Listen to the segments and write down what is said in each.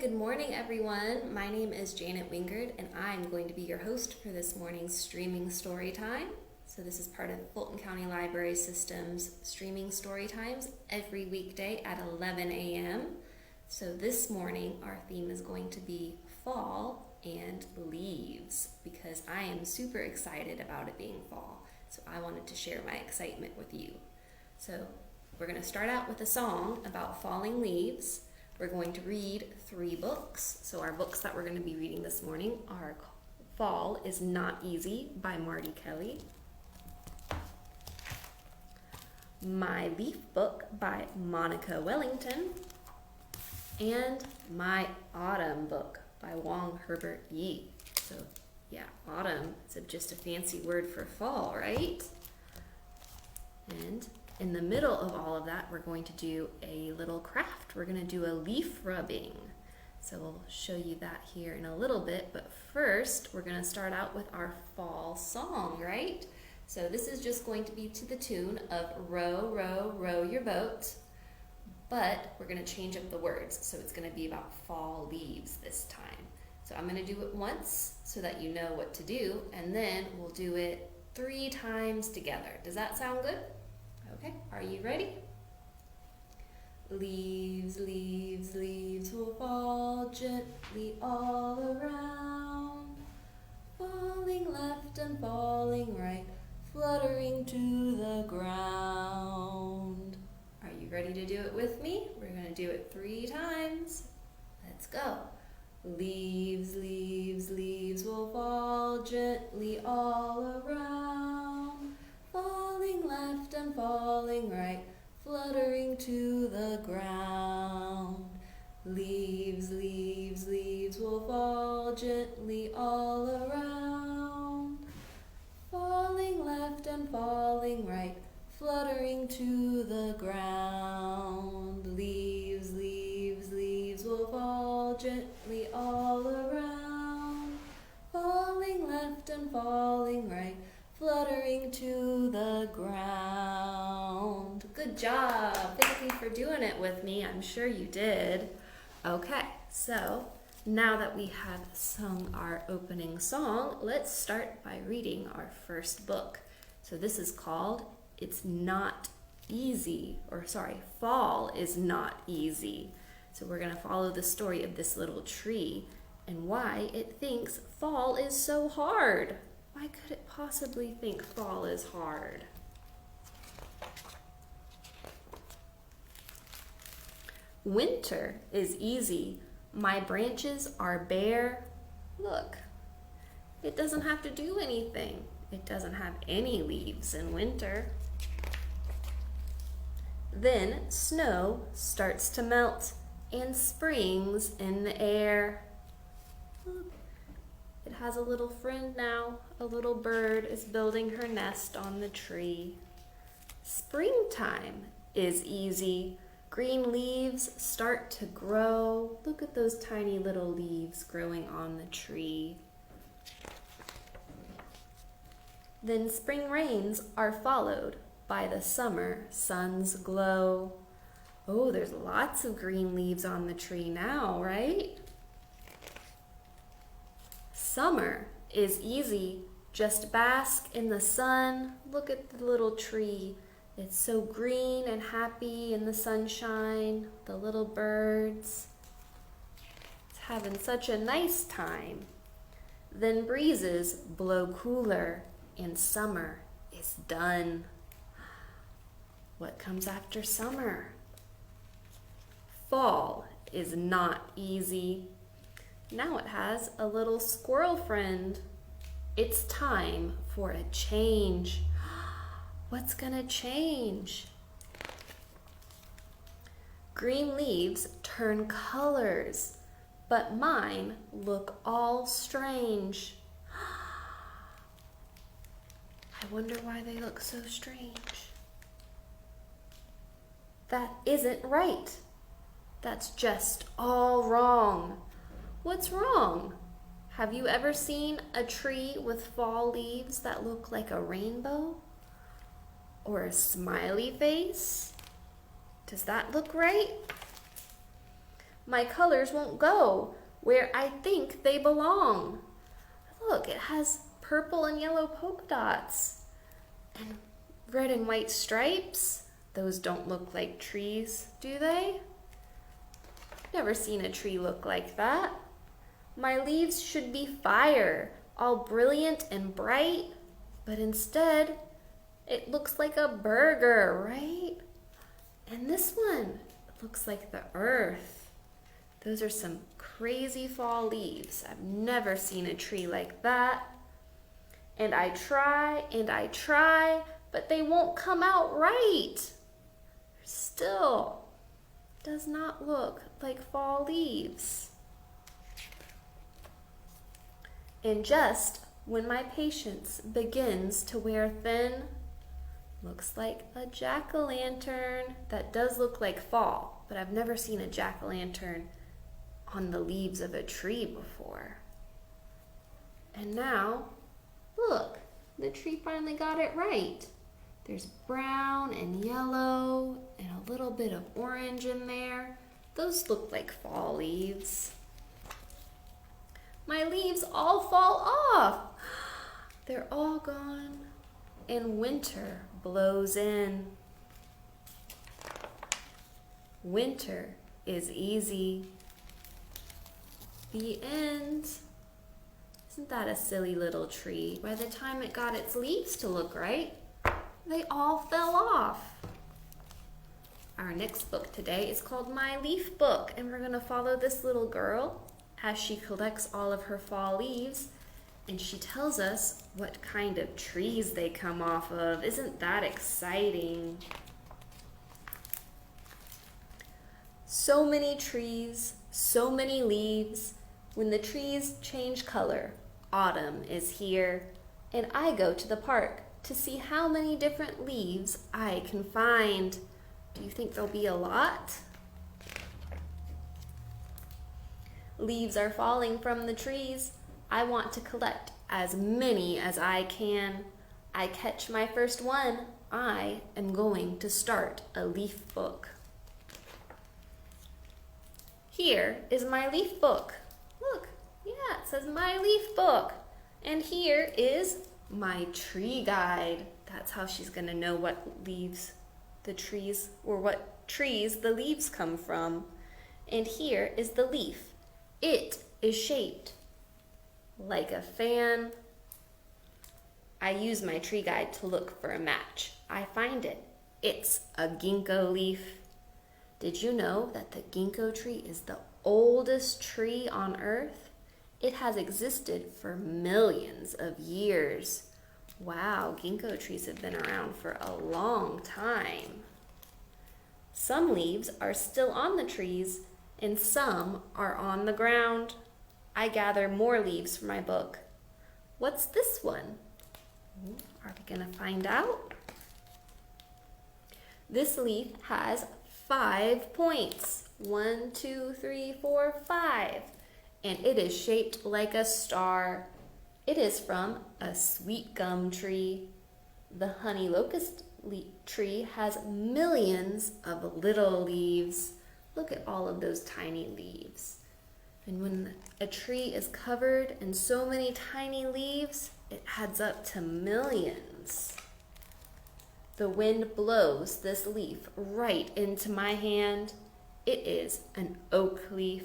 Good morning everyone. My name is Janet Wingard and I'm going to be your host for this morning's Streaming Storytime. So this is part of Fulton County Library System's Streaming Storytimes every weekday at 11 a.m. So this morning our theme is going to be fall and leaves because I am super excited about it being fall. So I wanted to share my excitement with you. So we're going to start out with a song about falling leaves. We're going to read 3 books. So our books that we're going to be reading this morning are Fall is Not Easy by Marty Kelly, My Leaf Book by Monica Wellington, and My Autumn Book by Wong Herbert Yi. So yeah, autumn is just a fancy word for fall, right? And in the middle of all of that, we're going to do a little craft. We're going to do a leaf rubbing. So we'll show you that here in a little bit. But first, we're going to start out with our fall song, right? So this is just going to be to the tune of Row, Row, Row Your Boat. But we're going to change up the words. So it's going to be about fall leaves this time. So I'm going to do it once so that you know what to do. And then we'll do it 3 times together. Does that sound good? Okay, are you ready? Leaves, leaves, leaves will fall gently all around, falling left and falling right, fluttering to the ground. Are you ready to do it with me? We're going to do it 3 times. Let's go. Leaves, leaves, leaves will fall gently all around, falling left and falling right, fluttering to the ground. Leaves, leaves, leaves will fall gently all around, falling left and falling right, fluttering to the ground. Leaves, leaves, leaves will fall gently all around, falling left and falling right, fluttering to the ground. Good job. Thank you for doing it with me. I'm sure you did. Okay, so now that we have sung our opening song, let's start by reading our first book. So this is called Fall is Not Easy. So we're going to follow the story of this little tree and why it thinks fall is so hard. Why could it possibly think fall is hard? Winter is easy. My branches are bare. Look, it doesn't have to do anything. It doesn't have any leaves in winter. Then snow starts to melt and springs in the air. Look, it has a little friend now. A little bird is building her nest on the tree. Springtime is easy. Green leaves start to grow. Look at those tiny little leaves growing on the tree. Then spring rains are followed by the summer sun's glow. Oh, there's lots of green leaves on the tree now, right? Summer is easy. Just bask in the sun. Look at the little tree. It's so green and happy in the sunshine. The little birds. It's having such a nice time. Then breezes blow cooler and summer is done. What comes after summer? Fall is not easy. Now it has a little squirrel friend. It's time for a change. What's gonna change? Green leaves turn colors, but mine look all strange. I wonder why they look so strange. That isn't right. That's just all wrong. What's wrong? Have you ever seen a tree with fall leaves that look like a rainbow? Or a smiley face? Does that look right? My colors won't go where I think they belong. Look, it has purple and yellow polka dots and red and white stripes. Those don't look like trees, do they? Never seen a tree look like that. My leaves should be fire, all brilliant and bright, but instead, it looks like a burger, right? And this one, it looks like the earth. Those are some crazy fall leaves. I've never seen a tree like that. And I try, but they won't come out right. Still does not look like fall leaves. And just when my patience begins to wear thin, looks like a jack-o'-lantern. That does look like fall, but I've never seen a jack-o'-lantern on the leaves of a tree before. And now, look, the tree finally got it right. There's brown and yellow and a little bit of orange in there. Those look like fall leaves. My leaves all fall off. They're all gone, and winter blows in. Winter is easy. The end. Isn't that a silly little tree? By the time it got its leaves to look right, they all fell off. Our next book today is called My Leaf Book, and we're going to follow this little girl as she collects all of her fall leaves, and she tells us what kind of trees they come off of. Isn't that exciting? So many trees, so many leaves. When the trees change color, autumn is here, and I go to the park to see how many different leaves I can find. Do you think there'll be a lot? Leaves are falling from the trees. I want to collect as many as I can. I catch my first one. I am going to start a leaf book. Here is my leaf book. Look, yeah, it says My Leaf Book. And here is my tree guide. That's how she's going to know what leaves the trees, or what trees the leaves come from. And here is the leaf. It is shaped like a fan. I use my tree guide to look for a match. I find it. It's a ginkgo leaf. Did you know that the ginkgo tree is the oldest tree on Earth? It has existed for millions of years. Wow, ginkgo trees have been around for a long time. Some leaves are still on the trees, and some are on the ground. I gather more leaves for my book. What's this one? Are we going to find out? This leaf has 5 points. 1, 2, 3, 4, 5. And it is shaped like a star. It is from a sweet gum tree. The honey locust tree has millions of little leaves. Look at all of those tiny leaves. And when a tree is covered in so many tiny leaves, it adds up to millions. The wind blows this leaf right into my hand. It is an oak leaf,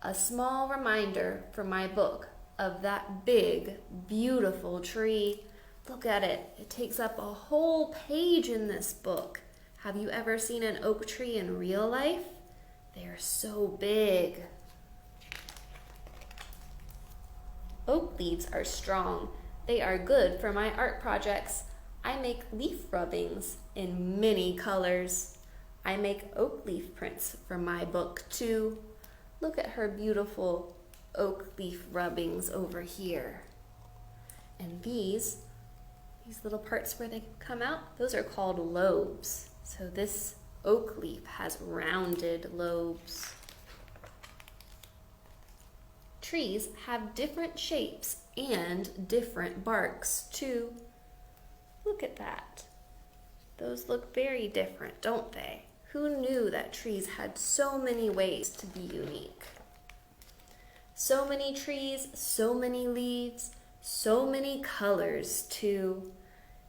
a small reminder for my book of that big, beautiful tree. Look at it. It takes up a whole page in this book. Have you ever seen an oak tree in real life? They are so big. Oak leaves are strong. They are good for my art projects. I make leaf rubbings in many colors. I make oak leaf prints for my book too. Look at her beautiful oak leaf rubbings over here. And these little parts where they come out, those are called lobes. So this oak leaf has rounded lobes. Trees have different shapes and different barks too. Look at that. Those look very different, don't they? Who knew that trees had so many ways to be unique? So many trees, so many leaves, so many colors too.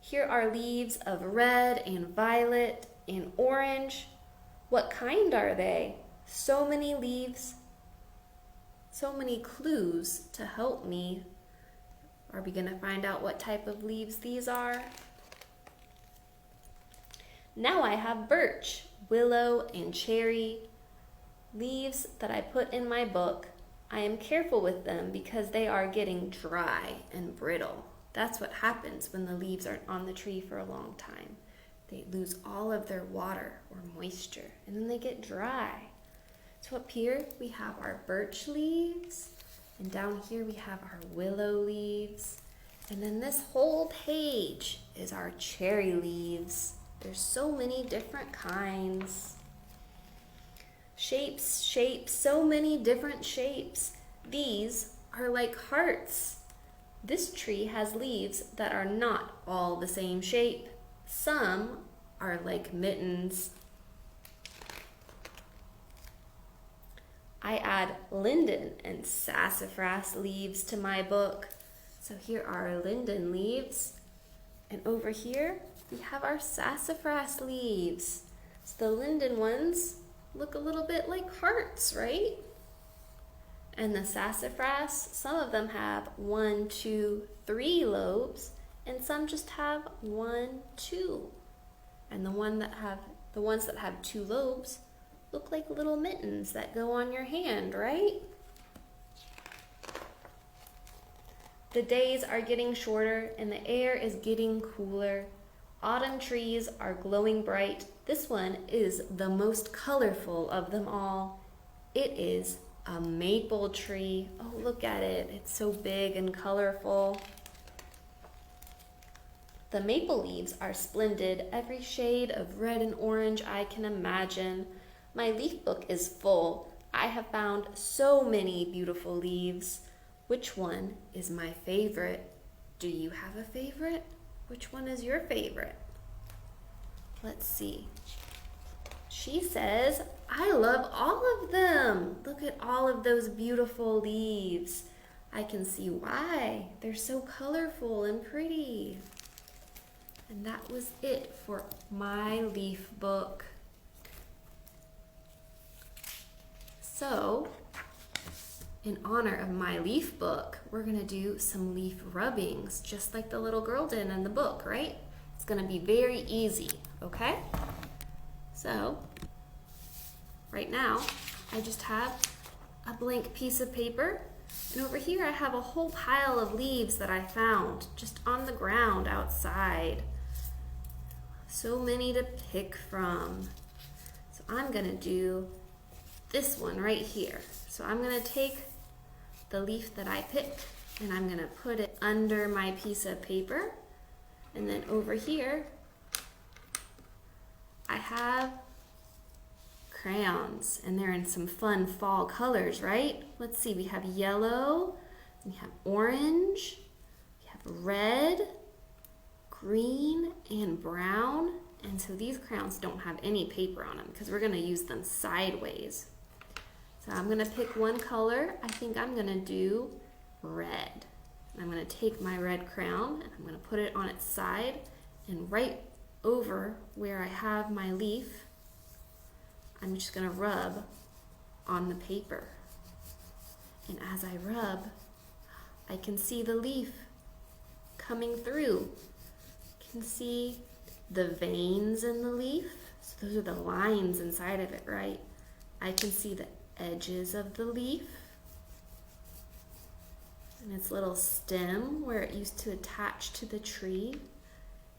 Here are leaves of red and violet and orange. What kind are they? So many leaves, so many clues to help me. Are we going to find out what type of leaves these are? Now I have birch, willow, and cherry, leaves that I put in my book. I am careful with them because they are getting dry and brittle. That's what happens when the leaves are on the tree for a long time. They lose all of their water or moisture, and then they get dry. So up here we have our birch leaves, and down here we have our willow leaves. And then this whole page is our cherry leaves. There's so many different kinds. Shapes, so many different shapes. These are like hearts. This tree has leaves that are not all the same shape. Some are like mittens. I add linden and sassafras leaves to my book. So here are linden leaves. And over here, we have our sassafras leaves. So the linden ones look a little bit like hearts, right? And the sassafras, some of them have 1, 2, 3 lobes, and some just have 1, 2. And the ones that have 2 lobes look like little mittens that go on your hand, right? The days are getting shorter and the air is getting cooler. Autumn trees are glowing bright. This one is the most colorful of them all. It is a maple tree. Oh, look at it. It's so big and colorful. The maple leaves are splendid, every shade of red and orange I can imagine. My leaf book is full. I have found so many beautiful leaves. Which one is my favorite? Do you have a favorite? Which one is your favorite? Let's see. She says, I love all of them. Look at all of those beautiful leaves. I can see why. They're so colorful and pretty. And that was it for my leaf book. So, in honor of my leaf book, we're gonna do some leaf rubbings, just like the little girl did in the book, right? It's gonna be very easy, okay? So, right now, I just have a blank piece of paper, and over here I have a whole pile of leaves that I found just on the ground outside. So many to pick from. So I'm gonna do this one right here. So I'm gonna take the leaf that I picked and I'm gonna put it under my piece of paper. And then over here, I have crayons, and they're in some fun fall colors, right? Let's see, we have yellow, we have orange, we have red, green, and brown. And so these crayons don't have any paper on them because we're gonna use them sideways. So I'm gonna pick one color. I think I'm gonna do red. I'm gonna take my red crayon and I'm gonna put it on its side, and right over where I have my leaf, I'm just gonna rub on the paper. And as I rub, I can see the leaf coming through. I can see the veins in the leaf. So those are the lines inside of it, right? I can see the edges of the leaf and its little stem where it used to attach to the tree.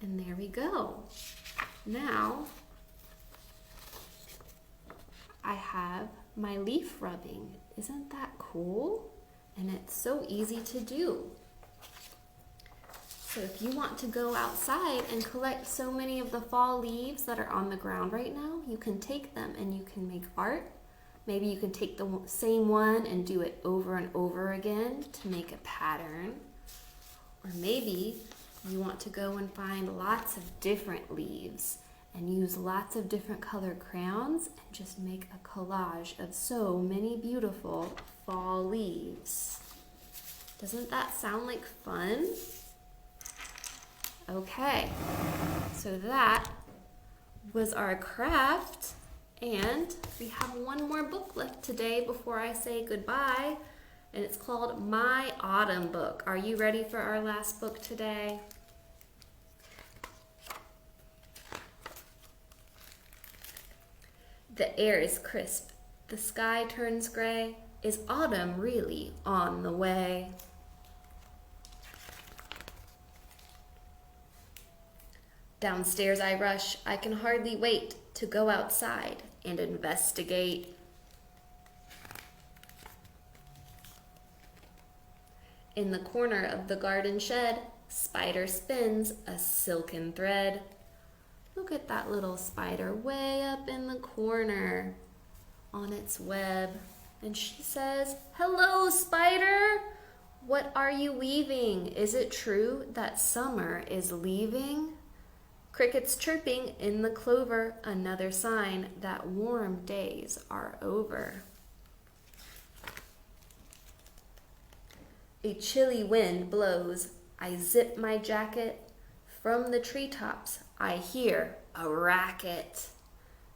And there we go. Now I have my leaf rubbing. Isn't that cool? And it's so easy to do. So if you want to go outside and collect so many of the fall leaves that are on the ground right now, you can take them and you can make art. Maybe you can take the same one and do it over and over again to make a pattern. Or maybe you want to go and find lots of different leaves and use lots of different colored crayons and just make a collage of so many beautiful fall leaves. Doesn't that sound like fun? Okay, so that was our craft, and we have one more book left today before I say goodbye, and it's called My Autumn Book. Are you ready for our last book today? The air is crisp, the sky turns gray. Is autumn really on the way? Downstairs I rush, I can hardly wait to go outside and investigate. In the corner of the garden shed, spider spins a silken thread. Look at that little spider way up in the corner on its web. And she says, "Hello, spider! What are you weaving? Is it true that summer is leaving?" Crickets chirping in the clover, another sign that warm days are over. A chilly wind blows. I zip my jacket. From the treetops, I hear a racket.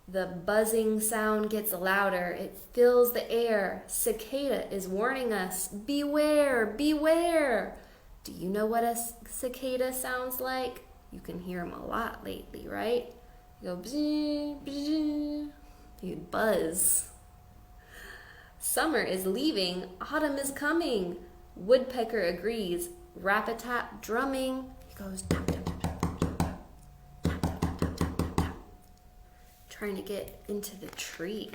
The buzzing sound gets louder. It fills the air. Cicada is warning us. Beware, beware. Do you know what a cicada sounds like? You can hear them a lot lately, right? You go bzz, bzz. You buzz. Summer is leaving. Autumn is coming. Woodpecker agrees. Rap-a-tap drumming. He goes tap, tap, tap, tap, tap, tap, tap, tap, tap, tap, tap, tap. Trying to get into the tree.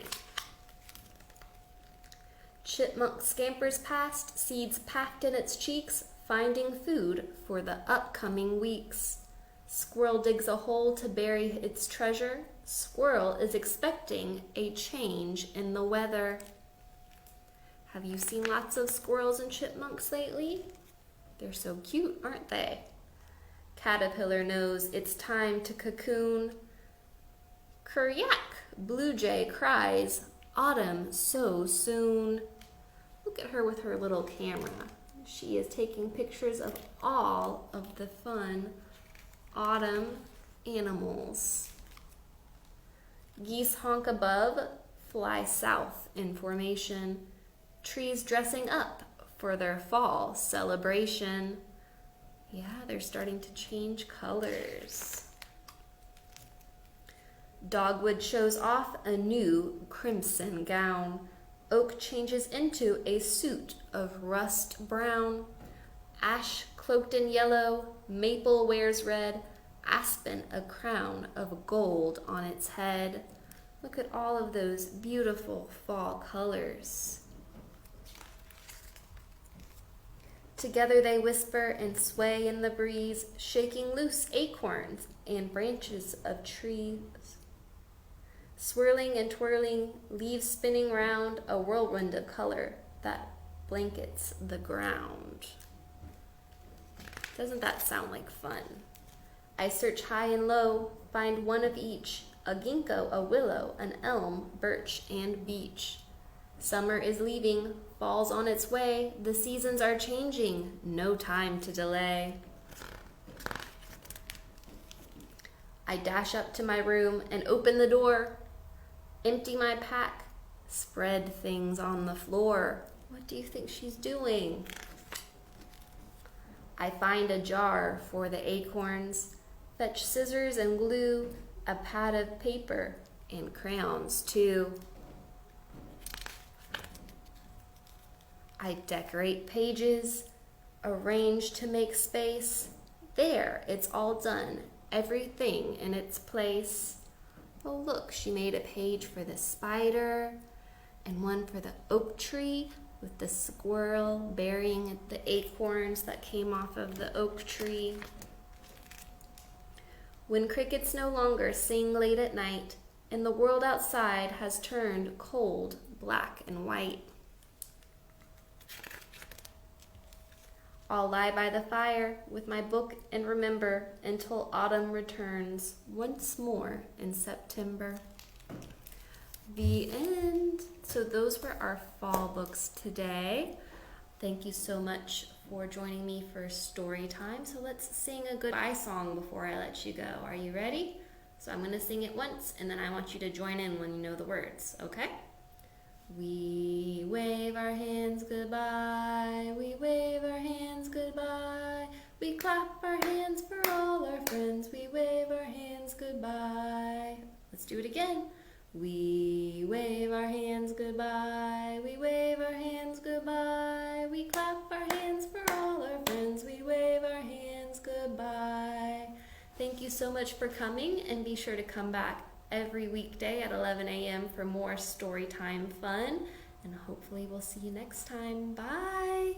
Chipmunk scampers past, seeds packed in its cheeks, finding food for the upcoming weeks. Squirrel digs a hole to bury its treasure. Squirrel is expecting a change in the weather. Have you seen lots of squirrels and chipmunks lately? They're so cute, aren't they? Caterpillar knows it's time to cocoon. Keryak, blue jay cries, autumn so soon. Look at her with her little camera. She is taking pictures of all of the fun autumn animals. Geese honk above, fly south in formation. Trees dressing up for their fall celebration. Yeah, they're starting to change colors. Dogwood shows off a new crimson gown. Oak changes into a suit of rust brown. Ash cloaked in yellow, maple wears red, aspen a crown of gold on its head. Look at all of those beautiful fall colors. Together they whisper and sway in the breeze, shaking loose acorns and branches of trees. Swirling and twirling, leaves spinning round, a whirlwind of color that blankets the ground. Doesn't that sound like fun? I search high and low, find one of each, a ginkgo, a willow, an elm, birch, and beech. Summer is leaving, fall's on its way, the seasons are changing, no time to delay. I dash up to my room and open the door, empty my pack, spread things on the floor. What do you think she's doing? I find a jar for the acorns, fetch scissors and glue, a pad of paper, and crayons too. I decorate pages, arrange to make space. There, it's all done, everything in its place. Oh look, she made a page for the spider and one for the oak tree with the squirrel burying the acorns that came off of the oak tree. When crickets no longer sing late at night and the world outside has turned cold, black and white. I'll lie by the fire with my book and remember until autumn returns once more in September. The end. So those were our fall books today. Thank you so much for joining me for story time. So let's sing a goodbye song before I let you go. Are you ready? So I'm going to sing it once, and then I want you to join in when you know the words, okay? We wave our hands goodbye, we wave our hands goodbye, we clap our hands for all our friends, we wave our hands goodbye. Let's do it again. We wave our hands goodbye, we wave our hands goodbye, we clap our hands for all our friends, we wave our hands goodbye. Thank you so much for coming, and be sure to come back every weekday at 11 a.m. for more story time fun, and hopefully we'll see you next time. Bye!